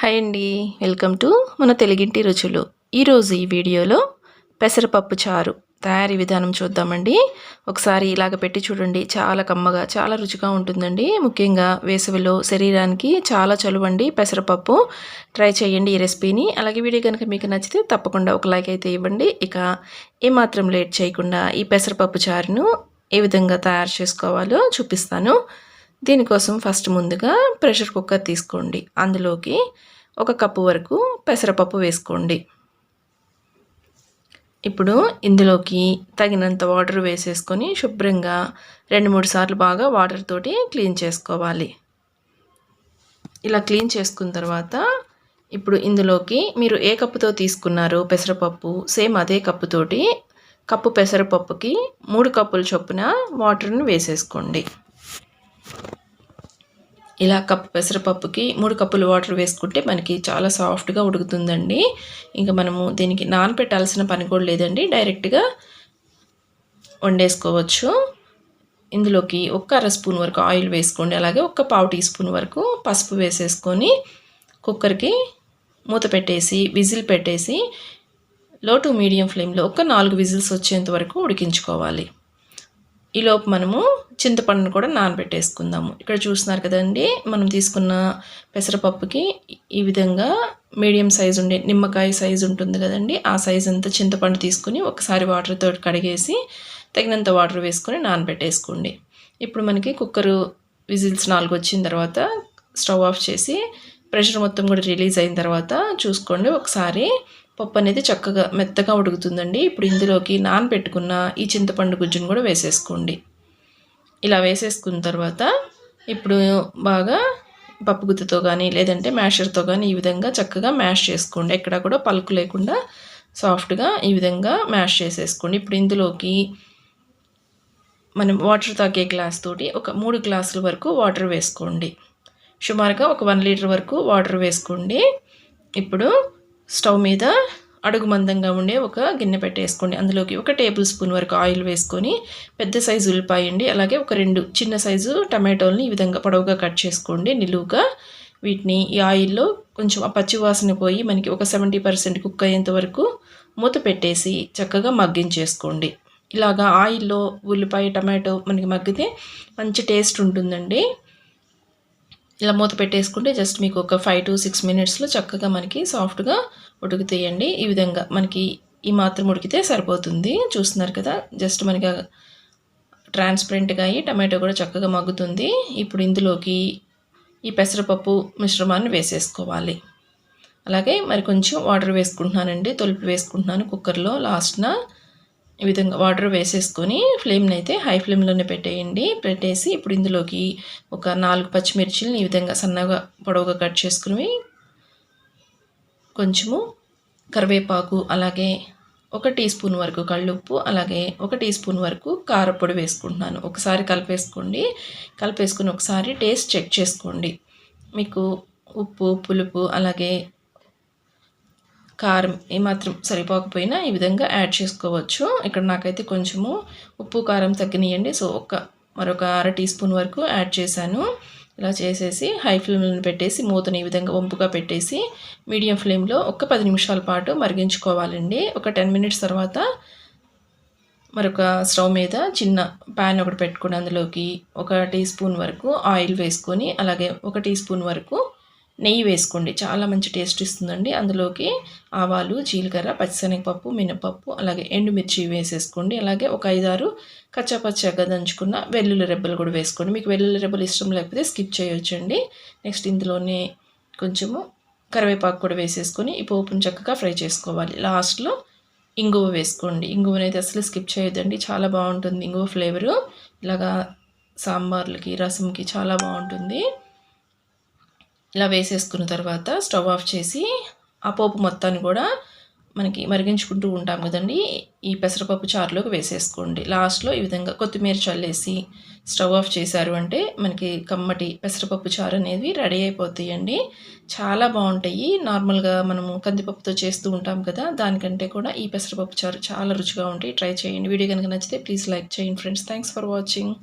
Hi అండి, welcome to మన తెలుగింటి రుచులు. ఈరోజు ఈ వీడియోలో పెసరపప్పు చారు తయారీ విధానం చూద్దామండి. ఒకసారి ఇలాగ పెట్టి చూడండి, చాలా కమ్మగా చాలా రుచిగా ఉంటుందండి. ముఖ్యంగా వేసవిలో శరీరానికి చాలా చలువండి పెసరపప్పు. ట్రై చేయండి ఈ రెసిపీని. అలాగే వీడియో కనుక మీకు నచ్చితే తప్పకుండా ఒక లైక్ అయితే ఇవ్వండి. ఇక ఏమాత్రం లేట్ చేయకుండా ఈ పెసరపప్పు చారును ఏ విధంగా తయారు చేసుకోవాలో చూపిస్తాను. దీనికోసం ఫస్ట్ ముందుగా ప్రెషర్ కుక్కర్ తీసుకోండి. అందులోకి 1 కప్పు వరకు పెసరపప్పు వేసుకోండి. ఇప్పుడు ఇందులోకి తగినంత వాటర్ వేసేసుకొని శుభ్రంగా 2-3 సార్లు బాగా వాటర్ తోటి క్లీన్ చేసుకోవాలి. ఇలా క్లీన్ చేసుకున్న తర్వాత ఇప్పుడు ఇందులోకి మీరు ఏ కప్పుతో తీసుకున్నారో పెసరపప్పు సేమ్ అదే కప్పుతోటి కప్పు పెసరపప్పుకి 3 కప్పుల చొప్పున వాటర్ను వేసేసుకోండి. ఇలా కప్పు పెసరపప్పుకి 3 కప్పులు వాటర్ వేసుకుంటే మనకి చాలా సాఫ్ట్గా ఉడుకుతుందండి. ఇంకా మనము దీనికి నానబెట్టాల్సిన పని కూడా లేదండి, డైరెక్ట్గా వండేసుకోవచ్చు. ఇందులోకి 1 అర స్పూన్ వరకు ఆయిల్ వేసుకోండి. అలాగే 1 టీ స్పూన్ వరకు పసుపు వేసేసుకొని కుక్కర్కి మూత పెట్టేసి విజిల్ పెట్టేసి లో టు మీడియం ఫ్లేమ్లో 4 విజిల్స్ వచ్చేంత వరకు ఉడికించుకోవాలి. ఈలోపు మనము చింతపండును కూడా నానబెట్టేసుకుందాము. ఇక్కడ చూస్తున్నారు కదండి, మనం తీసుకున్న పెసరపప్పుకి ఈ విధంగా మీడియం సైజు ఉండే నిమ్మకాయ సైజు ఉంటుంది కదండి, ఆ సైజు అంతా చింతపండు తీసుకుని ఒకసారి వాటర్తో కడిగేసి తగినంత వాటర్ వేసుకొని నానబెట్టేసుకోండి. ఇప్పుడు మనకి కుక్కరు విజిల్స్ 4 వచ్చిన తర్వాత స్టవ్ ఆఫ్ చేసి ప్రెషర్ మొత్తం కూడా రిలీజ్ అయిన తర్వాత చూసుకోండి, ఒకసారి పప్పు అనేది చక్కగా మెత్తగా ఉడుకుతుందండి. ఇప్పుడు ఇందులోకి నానబెట్టుకున్న ఈ చింతపండు గుజ్జును కూడా వేసేసుకోండి. ఇలా వేసేసుకున్న తర్వాత ఇప్పుడు బాగా పప్పు గుత్తితో కానీ లేదంటే మ్యాషర్తో కానీ ఈ విధంగా చక్కగా మ్యాష్ చేసుకోండి. ఎక్కడ కూడా పలుకు లేకుండా సాఫ్ట్గా ఈ విధంగా మ్యాష్ చేసేసుకోండి. ఇప్పుడు ఇందులోకి మనం వాటర్ తాగే గ్లాస్ తోటి 3 గ్లాసుల వరకు వాటర్ వేసుకోండి. సుమారుగా 1 లీటర్ వరకు వాటర్ వేసుకోండి. ఇప్పుడు స్టవ్ మీద అడుగు మందంగా ఉండే ఒక గిన్నె పెట్టేసుకోండి. అందులోకి 1 టేబుల్ స్పూన్ వరకు ఆయిల్ వేసుకొని పెద్ద సైజు ఉల్లిపాయ అండి, అలాగే 2 చిన్న సైజు టమాటోల్ని ఈ విధంగా పొడవుగా కట్ చేసుకోండి నిలువుగా. వీటిని ఈ ఆయిల్లో కొంచెం ఆ పచ్చి వాసన పోయి మనకి 70% కుక్ అయ్యేంత వరకు మూత పెట్టేసి చక్కగా మగ్గించేసుకోండి. ఇలాగా ఆయిల్లో ఉల్లిపాయ టమాటో మనకి మగ్గితే మంచి టేస్ట్ ఉంటుందండి. ఇలా మూత పెట్టేసుకుంటే జస్ట్ మీకు ఒక 5 to 6 మినిట్స్లో చక్కగా మనకి సాఫ్ట్గా ఉడుకుతాయండి. ఈ విధంగా మనకి ఈ మాత్రం ఉడికితే సరిపోతుంది. చూస్తున్నారు కదా, జస్ట్ మనకి ట్రాన్స్పరెంట్గా అయ్యి టమాటో కూడా చక్కగా మగ్గుతుంది. ఇప్పుడు ఇందులోకి ఈ పెసరపప్పు మిశ్రమాన్ని వేసేసుకోవాలి. అలాగే మరి కొంచెం వాటర్ వేసుకుంటున్నానండి, తొలిపి వేసుకుంటున్నాను కుక్కర్లో లాస్ట్న. ఈ విధంగా వాటర్ వేసేసుకొని ఫ్లేమ్ని అయితే హై ఫ్లేమ్లోనే పెట్టేయండి. పెట్టేసి ఇప్పుడు ఇందులోకి ఒక 4 పచ్చిమిర్చిని ఈ విధంగా సన్నగా పొడవుగా కట్ చేసుకుని కొంచెము కరివేపాకు, అలాగే 1 టీ స్పూన్ వరకు కళ్ళుప్పు, అలాగే 1 టీ స్పూన్ వరకు కారపొడి వేసుకుంటున్నాను. ఒకసారి కలిపేసుకోండి. కలిపేసుకుని ఒకసారి టేస్ట్ చెక్ చేసుకోండి. మీకు ఉప్పు పులుపు అలాగే కారం ఏమాత్రం సరిపోకపోయినా ఈ విధంగా యాడ్ చేసుకోవచ్చు. ఇక్కడ నాకైతే కొంచెము ఉప్పు కారం తగ్గినాయండి, సో మరొక 1/2 టీ స్పూన్ వరకు యాడ్ చేశాను. ఇలా చేసేసి హై ఫ్లేమ్లో పెట్టేసి మూతని ఈ విధంగా వంపుగా పెట్టేసి మీడియం ఫ్లేమ్లో 10 నిమిషాల పాటు మరిగించుకోవాలండి. ఒక 10 మినిట్స్ తర్వాత మరొక స్టవ్ మీద చిన్న ప్యాన్ ఒకటి పెట్టుకుని అందులోకి 1 టీ స్పూన్ వరకు ఆయిల్ వేసుకొని అలాగే 1 టీ స్పూన్ వరకు నెయ్యి వేసుకోండి. చాలా మంచి టేస్ట్ ఇస్తుందండి. అందులోకి ఆవాలు, జీలకర్ర, పచ్చిశనగపప్పు, మినపప్పు, అలాగే ఎండుమిర్చి వేసేసుకోండి. అలాగే ఒక 5-6 కచ్చాపచ్చాగా దంచుకున్న వెల్లుల్లి రెబ్బలు కూడా వేసుకోండి. మీకు వెల్లుల్లి రెబ్బలు ఇష్టం లేకపోతే స్కిప్ చేయొచ్చండి. నెక్స్ట్ ఇందులోనే కొంచెము కరివేపాకు కూడా వేసేసుకొని ఈ పోపును చక్కగా ఫ్రై చేసుకోవాలి. లాస్ట్లో ఇంగువ వేసుకోండి. ఇంగువనైతే అసలు స్కిప్ చేయొద్దండి, చాలా బాగుంటుంది ఇంగువ ఫ్లేవరు. ఇలాగా సాంబార్లకి రసంకి చాలా బాగుంటుంది. ఇలా వేసేసుకున్న తర్వాత స్టవ్ ఆఫ్ చేసి ఆ పోపు మొత్తాన్ని కూడా మనకి మరిగించుకుంటూ ఉంటాం కదండి, ఈ పెసరపప్పు చారులోకి వేసేసుకోండి. లాస్ట్లో ఈ విధంగా కొత్తిమీర చల్లేసి స్టవ్ ఆఫ్ చేశారు అంటే మనకి కమ్మటి పెసరపప్పు చారు అనేది రెడీ అయిపోతాయండి. చాలా బాగుంటాయి. నార్మల్గా మనము కందిపప్పుతో చేస్తూ ఉంటాం కదా, దానికంటే కూడా ఈ పెసరపప్పు చారు చాలా రుచిగా ఉంటాయి. ట్రై చేయండి. వీడియో కనుక నచ్చితే ప్లీజ్ లైక్ చేయండి ఫ్రెండ్స్. Thanks for watching.